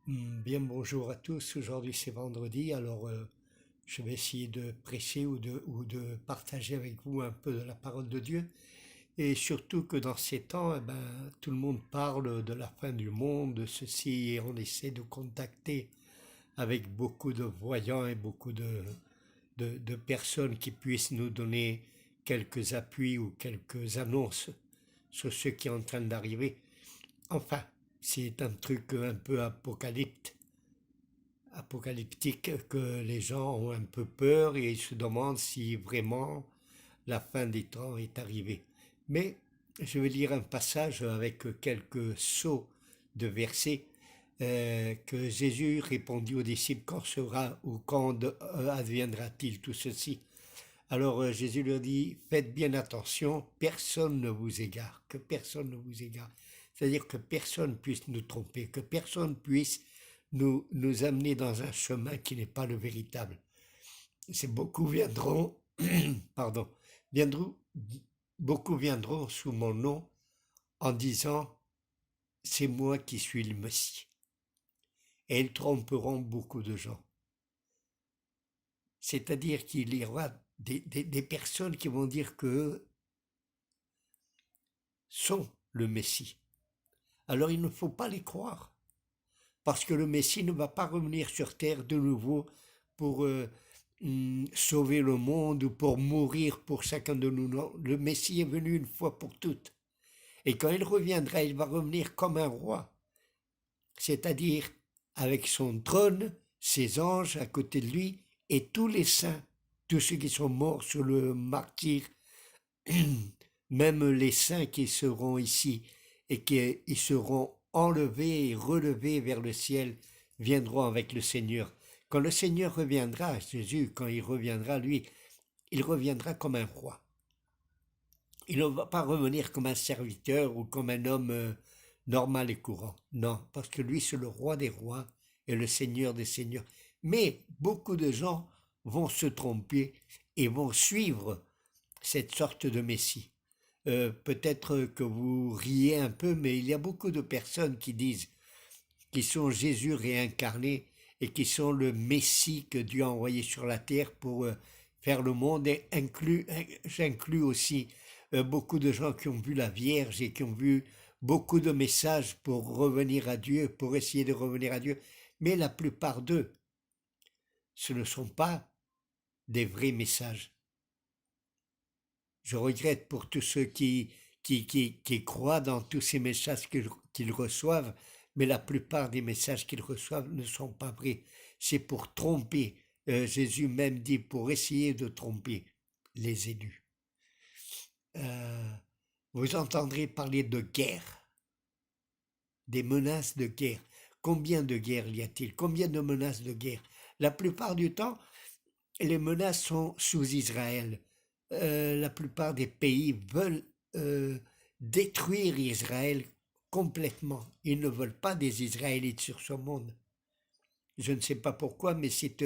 Bien, bonjour à tous. Aujourd'hui c'est vendredi, alors je vais essayer de prêcher ou de partager avec vous un peu de la parole de Dieu. Et surtout que dans ces temps, tout le monde parle de la fin du monde, de ceci, et on essaie de contacter avec beaucoup de voyants et beaucoup de personnes qui puissent nous donner quelques appuis ou quelques annonces sur ce qui est en train d'arriver. Enfin, c'est un truc un peu apocalyptique que les gens ont un peu peur et ils se demandent si vraiment la fin des temps est arrivée. Mais je vais lire un passage avec quelques sauts de versets que Jésus répondit aux disciples: quand sera ou quand adviendra-t-il tout ceci? Alors Jésus leur dit: faites bien attention, personne ne vous égare, que personne ne vous égare. C'est-à-dire que personne puisse nous tromper, que personne puisse nous amener dans un chemin qui n'est pas le véritable. C'est beaucoup viendront, pardon, viendront, beaucoup viendront sous mon nom en disant: c'est moi qui suis le Messie. Et ils tromperont beaucoup de gens. C'est-à-dire qu'il y aura des personnes qui vont dire qu'eux sont le Messie. Alors il ne faut pas les croire, parce que le Messie ne va pas revenir sur terre de nouveau pour sauver le monde ou pour mourir pour chacun de nous. Non, le Messie est venu une fois pour toutes. Et quand il reviendra, il va revenir comme un roi, c'est-à-dire avec son trône, ses anges à côté de lui et tous les saints, tous ceux qui sont morts sur le martyr, même les saints qui seront ici et qui seront enlevés et relevés vers le ciel, viendront avec le Seigneur. Quand le Seigneur reviendra, Jésus, quand il reviendra, lui, il reviendra comme un roi. Il ne va pas revenir comme un serviteur ou comme un homme normal et courant. Non, parce que lui, c'est le roi des rois et le Seigneur des seigneurs. Mais beaucoup de gens vont se tromper et vont suivre cette sorte de Messie. Peut-être que vous riez un peu, mais il y a beaucoup de personnes qui disent qu'ils sont Jésus réincarné et qui sont le Messie que Dieu a envoyé sur la terre pour faire le monde. Et j'inclus aussi beaucoup de gens qui ont vu la Vierge et qui ont vu beaucoup de messages pour revenir à Dieu, pour essayer de revenir à Dieu. Mais la plupart d'eux, ce ne sont pas des vrais messages. Je regrette pour tous ceux qui croient dans tous ces messages qu'ils reçoivent, mais la plupart des messages qu'ils reçoivent ne sont pas vrais. C'est pour tromper. Jésus même dit pour essayer de tromper les élus. Euh, vous entendrez parler de guerre, des menaces de guerre. Combien de guerres y a-t-il? Combien de menaces de guerre? La plupart du temps, les menaces sont sous Israël. La plupart des pays veulent euh, détruire Israël complètement. Ils ne veulent pas des Israélites sur ce monde. Je ne sais pas pourquoi, mais c'est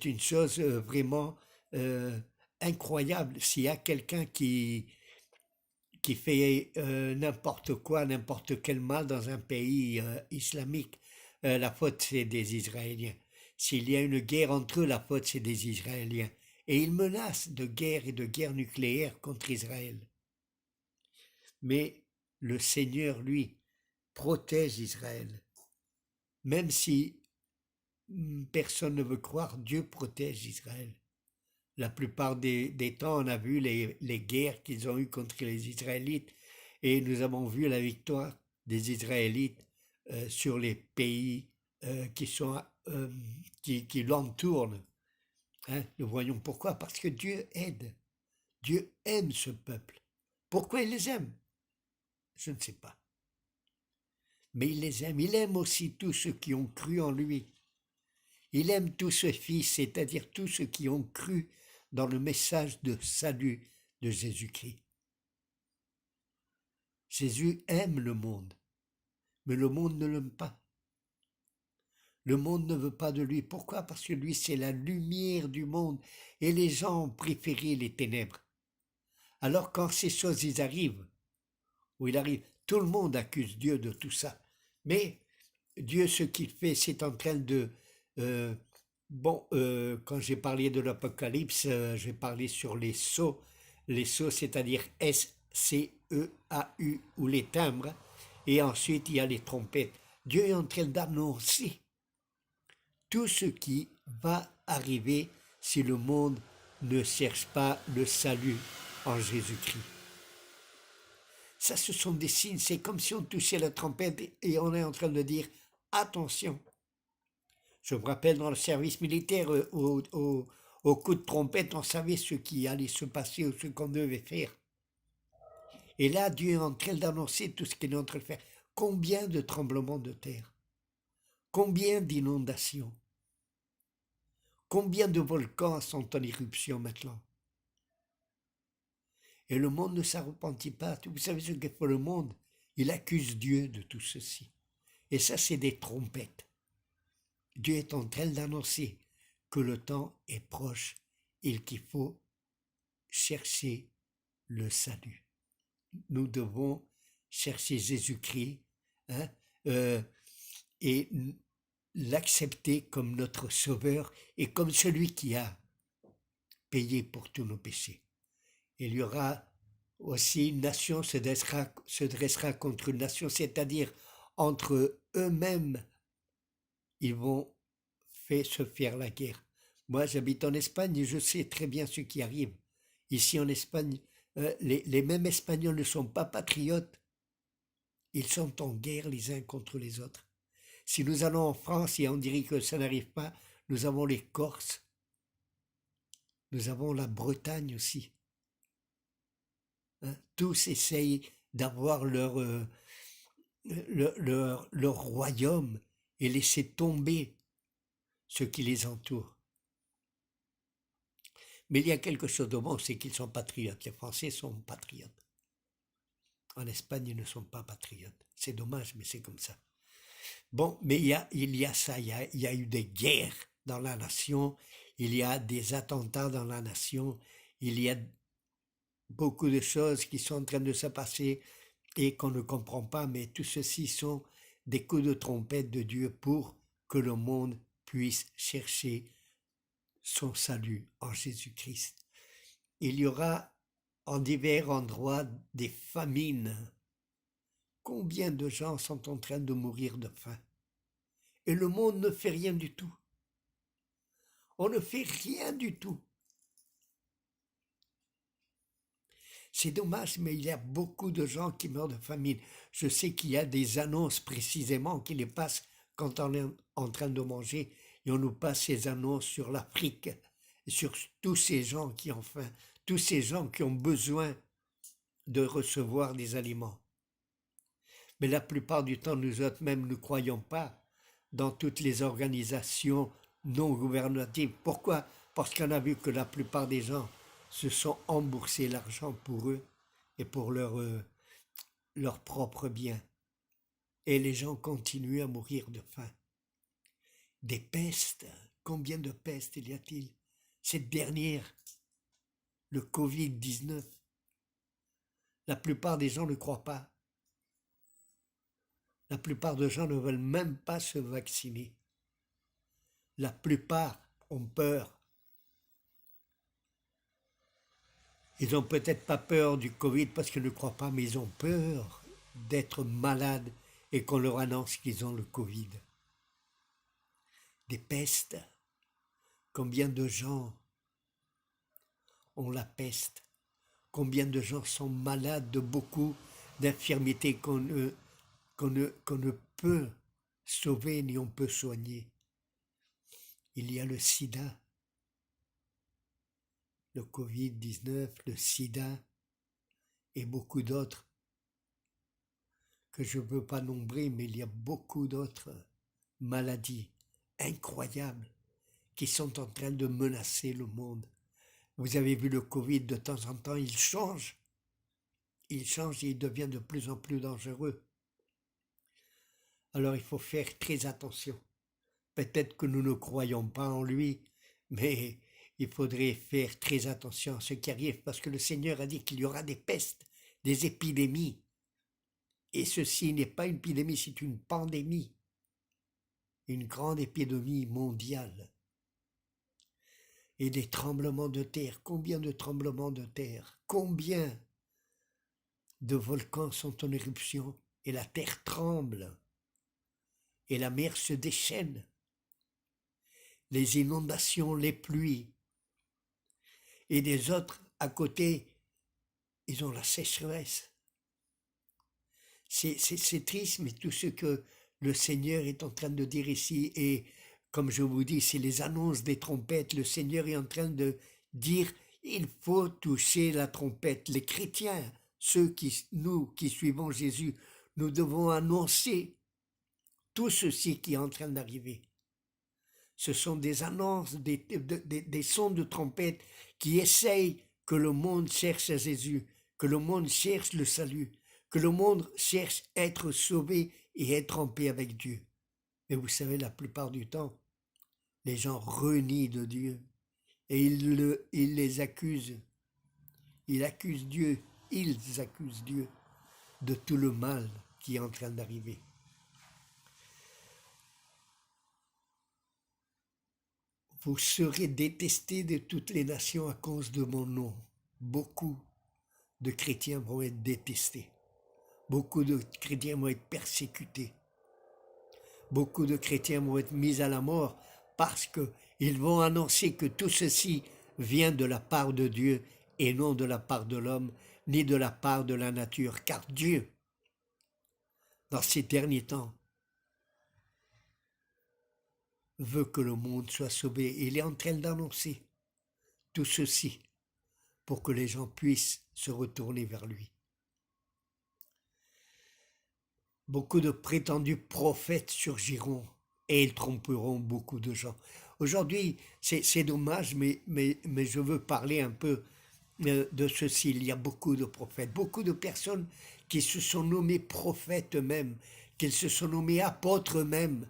une chose vraiment euh, incroyable. S'il y a quelqu'un qui fait n'importe quoi, n'importe quel mal dans un pays islamique, la faute c'est des Israéliens. S'il y a une guerre entre eux, la faute c'est des Israéliens. Et ils menacent de guerre et de guerre nucléaire contre Israël. Mais le Seigneur, lui, protège Israël. Même si personne ne veut croire, Dieu protège Israël. La plupart des temps, on a vu les guerres qu'ils ont eues contre les Israélites et nous avons vu la victoire des Israélites sur les pays qui sont qui l'entourent. Hein. Nous voyons pourquoi. Parce que Dieu aide. Dieu aime ce peuple. Pourquoi il les aime? Je ne sais pas. Mais il les aime. Il aime aussi tous ceux qui ont cru en lui. Il aime tous ses fils, c'est-à-dire tous ceux qui ont cru dans le message de salut de Jésus-Christ. Jésus aime le monde, mais le monde ne l'aime pas. Le monde ne veut pas de lui. Pourquoi? Parce que lui, c'est la lumière du monde et les gens ont préféré les ténèbres. Alors quand ces choses arrivent, où il arrive, tout le monde accuse Dieu de tout ça. Mais Dieu, ce qu'il fait, c'est en train de... euh, quand j'ai parlé de l'Apocalypse, j'ai parlé sur les sceaux, c'est-à-dire SCEAU, ou les timbres, et ensuite il y a les trompettes. Dieu est en train d'annoncer tout ce qui va arriver si le monde ne cherche pas le salut en Jésus-Christ. Ça, ce sont des signes, c'est comme si on touchait la trompette et on est en train de dire attention. Je me rappelle dans le service militaire, au coup de trompette, on savait ce qui allait se passer ou ce qu'on devait faire. Et là, Dieu est en train d'annoncer tout ce qu'il est en train de faire. Combien de tremblements de terre? Combien d'inondations? Combien de volcans sont en éruption maintenant? Et le monde ne s'en repentit pas. Vous savez ce que fait le monde? Il accuse Dieu de tout ceci. Et ça, c'est des trompettes. Dieu est en train d'annoncer que le temps est proche et qu'il faut chercher le salut. Nous devons chercher Jésus-Christ, hein, euh, et l'accepter comme notre sauveur et comme celui qui a payé pour tous nos péchés. Il y aura aussi une nation se dressera contre une nation, c'est-à-dire entre eux-mêmes, ils vont se faire la guerre. Moi, j'habite en Espagne et je sais très bien ce qui arrive. Ici en Espagne, les mêmes Espagnols ne sont pas patriotes. Ils sont en guerre les uns contre les autres. Si nous allons en France et on dirait que ça n'arrive pas, nous avons les Corses, nous avons la Bretagne aussi. Hein, tous essayent d'avoir leur royaume et laisser tomber ceux qui les entourent. Mais il y a quelque chose de bon, c'est qu'ils sont patriotes. Les Français sont patriotes. En Espagne, ils ne sont pas patriotes. C'est dommage, mais c'est comme ça. Bon, mais il y a ça, il y a eu des guerres dans la nation, il y a des attentats dans la nation, il y a beaucoup de choses qui sont en train de se passer et qu'on ne comprend pas, mais tout ceci sont des coups de trompette de Dieu pour que le monde puisse chercher son salut en Jésus-Christ. Il y aura en divers endroits des famines. Combien de gens sont en train de mourir de faim? Et le monde ne fait rien du tout. On ne fait rien du tout. C'est dommage, mais il y a beaucoup de gens qui meurent de famine. Je sais qu'il y a des annonces précisément qui les passent quand on est en train de manger et on nous passe ces annonces sur l'Afrique, sur tous ces gens qui ont faim, tous ces gens qui ont besoin de recevoir des aliments. Mais la plupart du temps, nous autres même ne croyons pas dans toutes les organisations non gouvernementales. Pourquoi? Parce qu'on a vu que la plupart des gens se sont emboursés l'argent pour eux et pour leur propre bien. Et les gens continuent à mourir de faim. Des pestes, combien de pestes y a-t-il? Cette dernière, le Covid-19, la plupart des gens ne croient pas. La plupart des gens ne veulent même pas se vacciner. La plupart ont peur. Ils n'ont peut-être pas peur du Covid parce qu'ils ne croient pas, mais ils ont peur d'être malades et qu'on leur annonce qu'ils ont le Covid. Des pestes. Combien de gens ont la peste? Combien de gens sont malades de beaucoup d'infirmités qu'on ne peut sauver ni on peut soigner? Il y a le sida, le Covid-19, le sida et beaucoup d'autres que je ne veux pas nombrer, mais il y a beaucoup d'autres maladies incroyables qui sont en train de menacer le monde. Vous avez vu le Covid, de temps en temps, il change et il devient de plus en plus dangereux. Alors il faut faire très attention. Peut-être que nous ne croyons pas en lui, mais il faudrait faire très attention à ce qui arrive, parce que le Seigneur a dit qu'il y aura des pestes, des épidémies. Et ceci n'est pas une épidémie, c'est une pandémie. une grande épidémie mondiale et des tremblements de terre. Combien de tremblements de terre? Combien de volcans sont en éruption et la terre tremble et la mer se déchaîne. Les inondations, les pluies et des autres à côté, ils ont la sécheresse. C'est triste, mais tout ce que le Seigneur est en train de dire ici, et comme je vous dis, c'est les annonces des trompettes, le Seigneur est en train de dire, il faut toucher la trompette. Les chrétiens, nous qui suivons Jésus, nous devons annoncer tout ceci qui est en train d'arriver. Ce sont des annonces, des sons de trompette qui essayent que le monde cherche à Jésus, que le monde cherche le salut, que le monde cherche à être sauvé et être en paix avec Dieu. Mais vous savez, la plupart du temps, les gens renient de Dieu et ils les accusent. Ils accusent Dieu, ils accusent Dieu de tout le mal qui est en train d'arriver. Vous serez détestés de toutes les nations à cause de mon nom. Beaucoup de chrétiens vont être détestés. Beaucoup de chrétiens vont être persécutés. Beaucoup de chrétiens vont être mis à la mort parce qu'ils vont annoncer que tout ceci vient de la part de Dieu et non de la part de l'homme, ni de la part de la nature. Car Dieu, dans ces derniers temps, veut que le monde soit sauvé. Il est en train d'annoncer tout ceci pour que les gens puissent se retourner vers lui. Beaucoup de prétendus prophètes surgiront et ils tromperont beaucoup de gens. Aujourd'hui, c'est dommage, mais je veux parler un peu de ceci. Il y a beaucoup de prophètes, beaucoup de personnes qui se sont nommés prophètes eux-mêmes, qui se sont nommés apôtres eux-mêmes.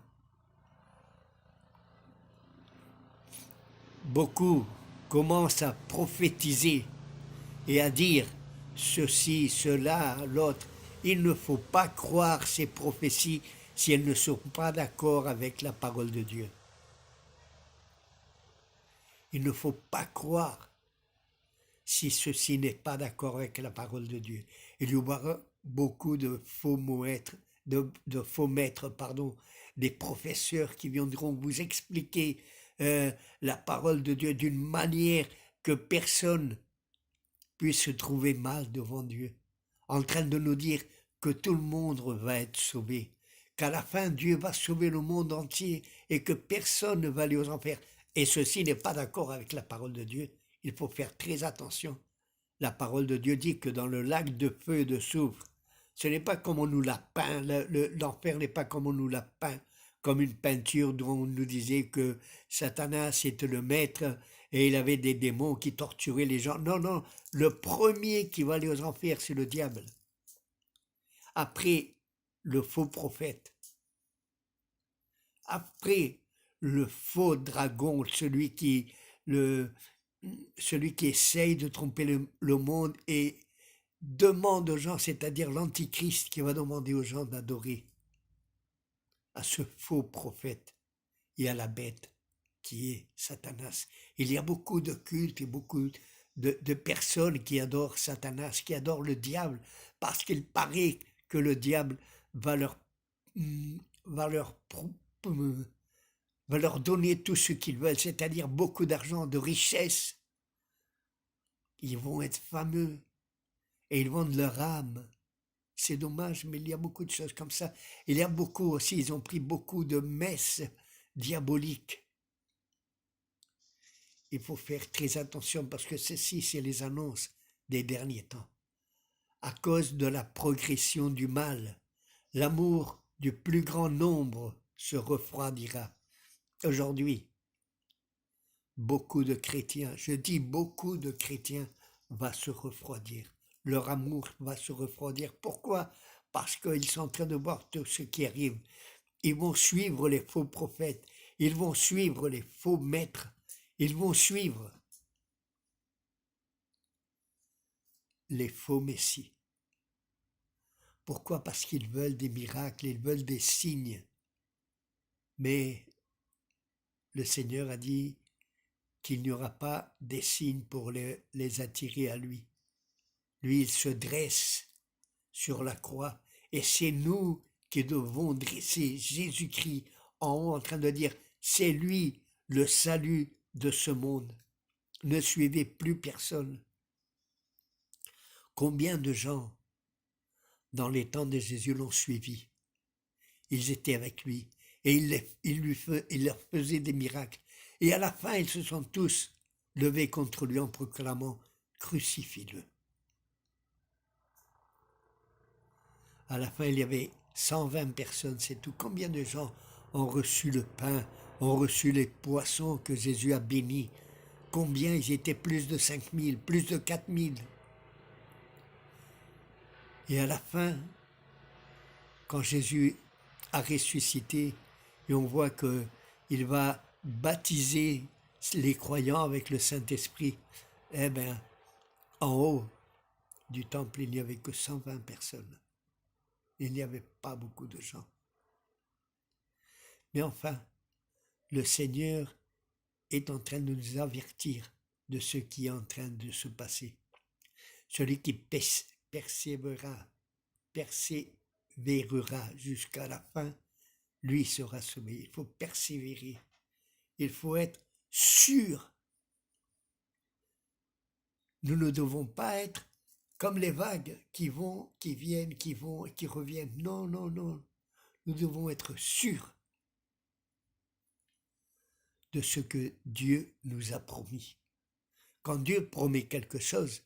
Beaucoup commencent à prophétiser et à dire ceci, cela, l'autre. Il ne faut pas croire ces prophéties si elles ne sont pas d'accord avec la parole de Dieu. Il ne faut pas croire si ceci n'est pas d'accord avec la parole de Dieu. Il y aura beaucoup de faux maîtres, des professeurs qui viendront vous expliquer la parole de Dieu d'une manière que personne puisse se trouver mal devant Dieu, en train de nous dire que tout le monde va être sauvé, qu'à la fin Dieu va sauver le monde entier et que personne ne va aller aux enfers. Et ceci n'est pas d'accord avec la parole de Dieu. Il faut faire très attention. La parole de Dieu dit que dans le lac de feu et de soufre, ce n'est pas comme on nous l'a peint, l'enfer n'est pas comme on nous l'a peint, comme une peinture dont on nous disait que Satanas était le maître et il avait des démons qui torturaient les gens. Non, non, le premier qui va aller aux enfers, c'est le diable. Après, le faux prophète. Après, le faux dragon, celui qui essaye de tromper le monde et demande aux gens, c'est-à-dire l'antichrist qui va demander aux gens d'adorer à ce faux prophète et à la bête qui est Satanas. Il y a beaucoup de cultes et beaucoup de personnes qui adorent Satanas, qui adorent le diable, parce qu'il paraît que le diable va leur, va leur, va leur donner tout ce qu'ils veulent, c'est-à-dire beaucoup d'argent, de richesse. Ils vont être fameux et ils vendent leur âme. C'est dommage, mais il y a beaucoup de choses comme ça. Il y a beaucoup aussi, ils ont pris beaucoup de messes diaboliques. Il faut faire très attention parce que ceci, c'est les annonces des derniers temps. À cause de la progression du mal, l'amour du plus grand nombre se refroidira. Aujourd'hui, beaucoup de chrétiens, je dis beaucoup de chrétiens, va se refroidir. Leur amour va se refroidir. Pourquoi? Parce qu'ils sont en train de voir tout ce qui arrive. Ils vont suivre les faux prophètes, ils vont suivre les faux maîtres, ils vont suivre les faux messies. Pourquoi? Parce qu'ils veulent des miracles, ils veulent des signes. Mais le Seigneur a dit qu'il n'y aura pas des signes pour les attirer à lui. Lui, il se dresse sur la croix et c'est nous qui devons dresser Jésus-Christ en haut en train de dire c'est lui le salut de ce monde. Ne suivez plus personne. Combien de gens dans les temps de Jésus l'ont suivi? Ils étaient avec lui et il leur faisait des miracles. Et à la fin, ils se sont tous levés contre lui en proclamant « Crucifie-le ». À la fin, il y avait 120 personnes, c'est tout. Combien de gens ont reçu le pain, ont reçu les poissons que Jésus a bénis? Combien? Ils étaient plus de 5000, plus de 4000. Et à la fin, quand Jésus a ressuscité, et on voit qu'il va baptiser les croyants avec le Saint-Esprit, eh bien, en haut du temple, il n'y avait que 120 personnes. Il n'y avait pas beaucoup de gens. Mais enfin, le Seigneur est en train de nous avertir de ce qui est en train de se passer. Celui qui persévérera jusqu'à la fin, lui sera sauvé. Il faut persévérer. Il faut être sûr. Nous ne devons pas être comme les vagues qui vont, qui viennent, qui vont et qui reviennent. Non, non, non. Nous devons être sûrs de ce que Dieu nous a promis. Quand Dieu promet quelque chose,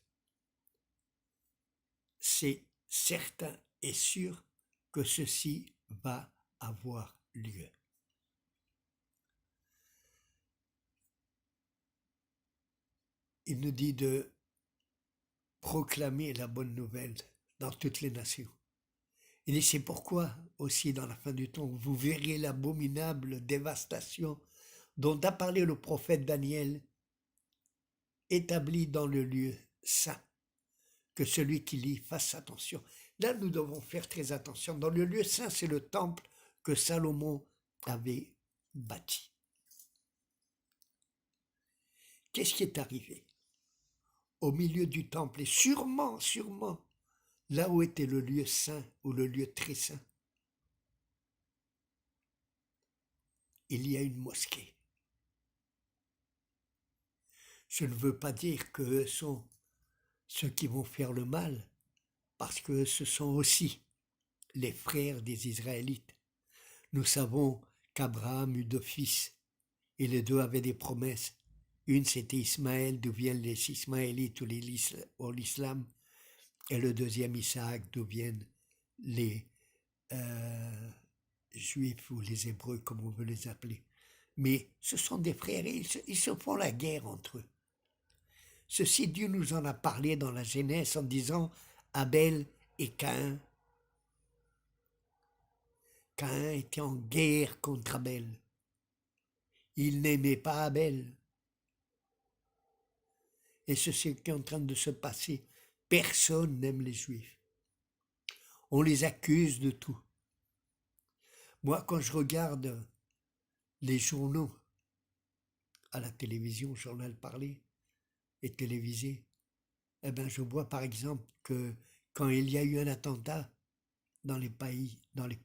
c'est certain et sûr que ceci va avoir lieu. Il nous dit de proclamer la bonne nouvelle dans toutes les nations. Il dit c'est pourquoi aussi dans la fin du temps vous verrez l'abominable dévastation dont a parlé le prophète Daniel, établi dans le lieu saint, que celui qui lit fasse attention. Là, nous devons faire très attention. Dans le lieu saint, c'est le temple que Salomon avait bâti. Qu'est-ce qui est arrivé? Au milieu du temple, et sûrement, là où était le lieu saint, ou le lieu très saint, il y a une mosquée. Je ne veux pas dire que ce sont ceux qui vont faire le mal, parce que ce sont aussi les frères des Israélites. Nous savons qu'Abraham eut deux fils, et les deux avaient des promesses. Une, c'était Ismaël, d'où viennent les Ismaélites ou l'islam, et le deuxième, Isaac, d'où viennent les Juifs ou les Hébreux, comme on veut les appeler. Mais ce sont des frères, et ils se font la guerre entre eux. Ceci, Dieu nous en a parlé dans la Genèse en disant Abel et Caïn. Caïn était en guerre contre Abel. Il n'aimait pas Abel. Et c'est ce qui est en train de se passer. Personne n'aime les Juifs. On les accuse de tout. Moi, quand je regarde les journaux à la télévision, journal parlé et télévisé, eh bien, je vois par exemple que quand il y a eu un attentat dans les pays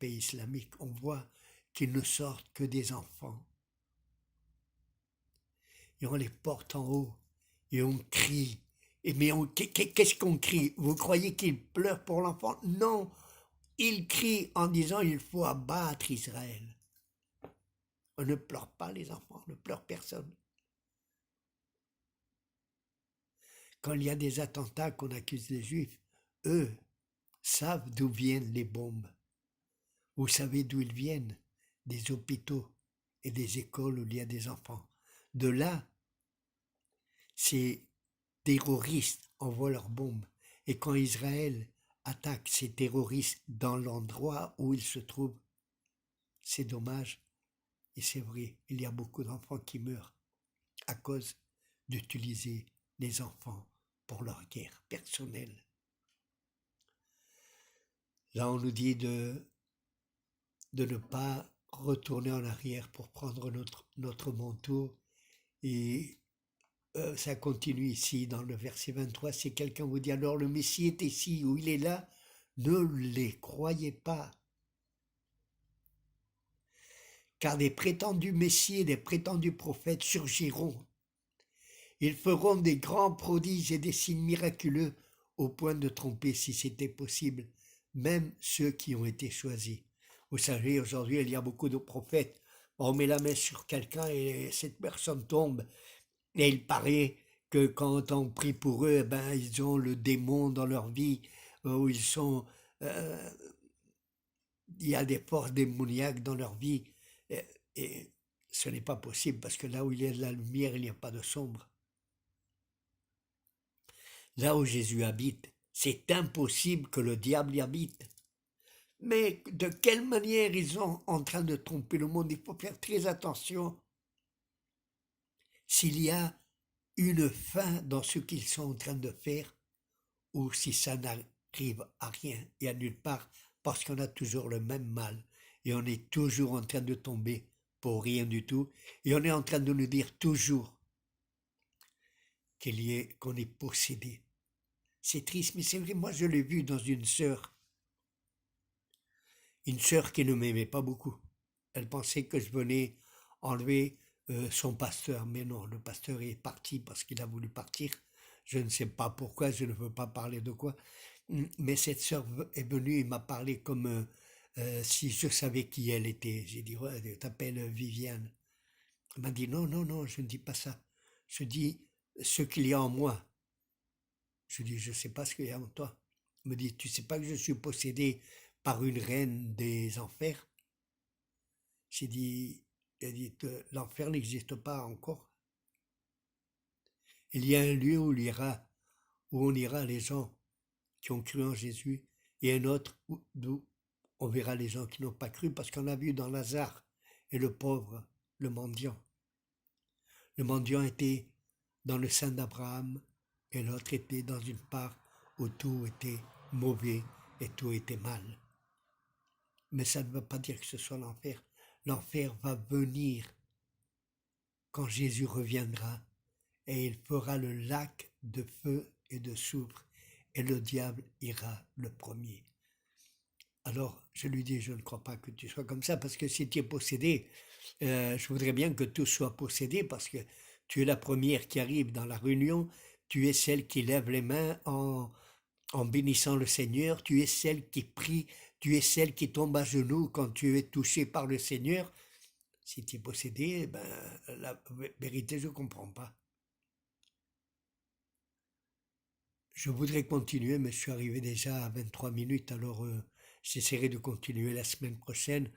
islamiques, on voit qu'ils ne sortent que des enfants. Et on les porte en haut et on crie. Mais qu'est-ce qu'on crie? Vous croyez qu'ils pleurent pour l'enfant? Non, ils crient en disant il faut abattre Israël. On ne pleure pas les enfants, on ne pleure personne. Quand il y a des attentats qu'on accuse les Juifs, eux savent d'où viennent les bombes. Vous savez d'où ils viennent? Des hôpitaux et des écoles où il y a des enfants. De là, ces terroristes envoient leurs bombes. Et quand Israël attaque ces terroristes dans l'endroit où ils se trouvent, c'est dommage. Et c'est vrai, il y a beaucoup d'enfants qui meurent à cause d'utiliser les enfants pour leur guerre personnelle. Là, on nous dit de ne pas retourner en arrière pour prendre notre manteau. Et ça continue ici dans le verset 23. Si quelqu'un vous dit alors le Messie est ici ou il est là, ne les croyez pas. Car des prétendus Messies et des prétendus prophètes surgiront. Ils feront des grands prodiges et des signes miraculeux au point de tromper, si c'était possible, même ceux qui ont été choisis. Vous savez, aujourd'hui, il y a beaucoup de prophètes. On met la main sur quelqu'un et cette personne tombe. Et il paraît que quand on prie pour eux, ben, ils ont le démon dans leur vie, où ils sont, euh, il y a des forces démoniaques dans leur vie. Et, et ce n'est pas possible parce que là où il y a de la lumière, il n'y a pas de sombre. Là où Jésus habite, c'est impossible que le diable y habite. Mais de quelle manière ils sont en train de tromper le monde? Il faut faire très attention. S'il y a une fin dans ce qu'ils sont en train de faire, ou si ça n'arrive à rien et à nulle part, parce qu'on a toujours le même mal, et on est toujours en train de tomber pour rien du tout, et on est en train de nous dire toujours qu'on est possédé. C'est triste, mais c'est vrai, moi je l'ai vu dans une sœur qui ne m'aimait pas beaucoup. Elle pensait que je venais enlever son pasteur, mais non, le pasteur est parti parce qu'il a voulu partir. Je ne sais pas pourquoi, je ne veux pas parler de quoi, mais cette sœur est venue et m'a parlé comme si je savais qui elle était. J'ai dit, ouais, elle t'appelle Viviane. Elle m'a dit, non, non, non, je ne dis pas ça. Je dis ce qu'il y a en moi. Je dis, je ne sais pas ce qu'il y a en toi. Elle me dit, tu sais pas que je suis possédé par une reine des enfers? J'ai dit, elle dit, l'enfer n'existe pas encore. Il y a un lieu où on ira les gens qui ont cru en Jésus, et un autre d'où on verra les gens qui n'ont pas cru, parce qu'on a vu dans Lazare et le pauvre, le mendiant. Le mendiant était dans le sein d'Abraham, et l'autre était dans une part où tout était mauvais et tout était mal. Mais ça ne veut pas dire que ce soit l'enfer. L'enfer va venir quand Jésus reviendra, et il fera le lac de feu et de soufre, et le diable ira le premier. Alors, je lui dis, je ne crois pas que tu sois comme ça, parce que si tu es possédé, je voudrais bien que tout soit possédé, parce que tu es la première qui arrive dans la réunion, tu es celle qui lève les mains en bénissant le Seigneur, tu es celle qui prie, tu es celle qui tombe à genoux quand tu es touché par le Seigneur. Si tu es possédé, ben, la vérité, je ne comprends pas. Je voudrais continuer, mais je suis arrivé déjà à 23 minutes, alors j'essaierai de continuer la semaine prochaine.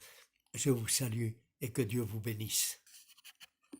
Je vous salue et que Dieu vous bénisse.